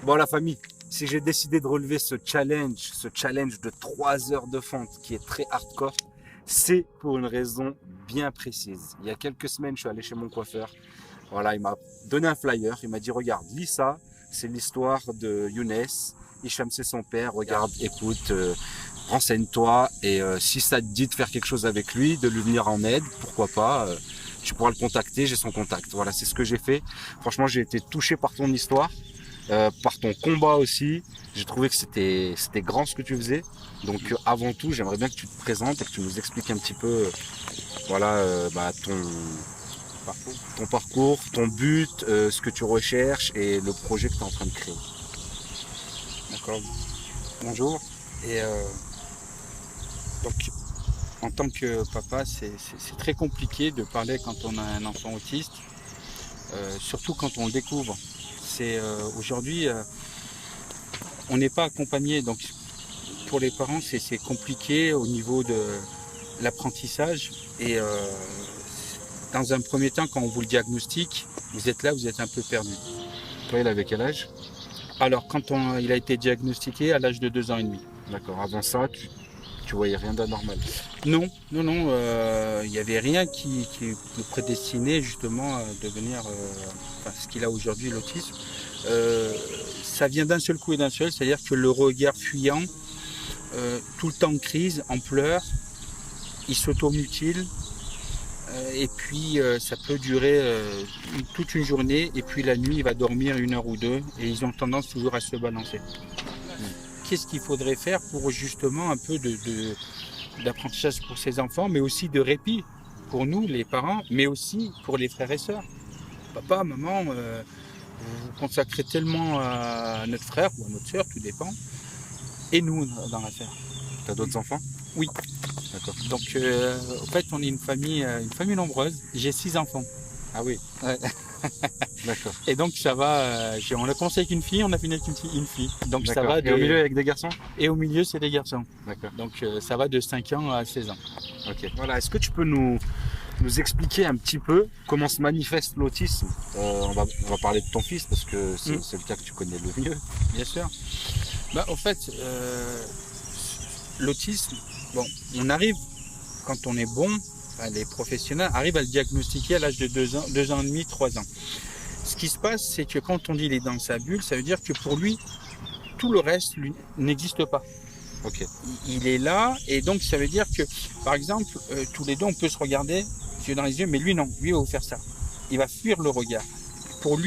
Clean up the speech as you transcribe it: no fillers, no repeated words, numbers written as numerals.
Bon, la famille, si j'ai décidé de relever ce challenge de 3 heures de fente qui est très hardcore, c'est pour une raison bien précise. Il y a quelques semaines, je suis allé chez mon coiffeur. Voilà, il m'a donné un flyer. Il m'a dit, regarde, lis ça. C'est l'histoire de Younes. Hicham, c'est son père. Regarde, écoute, renseigne-toi. Et si ça te dit de faire quelque chose avec lui, de lui venir en aide, pourquoi pas. Tu pourras le contacter, j'ai son contact. Voilà, c'est ce que j'ai fait. Franchement, j'ai été touché par ton histoire. Par ton combat aussi. J'ai trouvé que c'était grand ce que tu faisais. Donc avant tout, j'aimerais bien que tu te présentes et que tu nous expliques un petit peu voilà Parcours. ton parcours, ton but, ce que tu recherches et le projet que tu es en train de créer. D'accord. Bonjour. Et donc, en tant que papa, c'est très compliqué de parler quand on a un enfant autiste, surtout quand on le découvre. C'est aujourd'hui, on n'est pas accompagné, donc pour les parents, c'est compliqué au niveau de l'apprentissage. Et dans un premier temps, quand on vous le diagnostique, vous êtes là, vous êtes un peu perdu. Toi, il avait quel âge? Alors, quand il a été diagnostiqué à l'âge de 2 ans et demi. D'accord. Avant ça, tu voyais rien d'anormal. Non, non, non, il n'y avait rien qui le prédestinait justement à devenir ce qu'il a aujourd'hui, l'autisme. Ça vient d'un seul coup et d'un seul, c'est-à-dire que le regard fuyant, tout le temps en crise, en pleurs, il s'automutile, et puis ça peut durer toute une journée, et puis la nuit, il va dormir 1 heure ou deux, et ils ont tendance toujours à se balancer. Qu'est-ce qu'il faudrait faire pour justement un peu d'apprentissage pour ces enfants, mais aussi de répit pour nous, les parents, mais aussi pour les frères et sœurs. Papa, maman, vous vous consacrez tellement à notre frère ou à notre sœur, tout dépend, et nous dans l'affaire. Tu as d'autres enfants? Oui. D'accord. Donc, en fait, on est une famille nombreuse. J'ai 6 enfants. Ah oui, Ouais. d'accord. Et donc, ça va. On a commencé avec une fille, on a fini avec une fille. Donc, ça D'accord. va Et au milieu avec des garçons? Et au milieu, c'est des garçons. D'accord. Donc, ça va de 5 ans à 16 ans. Ok. Voilà, est-ce que tu peux nous expliquer un petit peu comment se manifeste l'autisme? On va parler de ton fils parce que c'est le cas que tu connais le mieux. Bien sûr. En fait, l'autisme, bon, on arrive, quand on est bon, les professionnels arrivent à le diagnostiquer à l'âge de 2 ans et demi, 3 ans. Ce qui se passe, c'est que quand on dit il est dans sa bulle, ça veut dire que pour lui, tout le reste n'existe pas. Ok. Il est là, et donc ça veut dire que, par exemple, tous les deux, on peut se regarder, yeux dans les yeux, mais lui non, lui il va vous faire ça. Il va fuir le regard. Pour lui,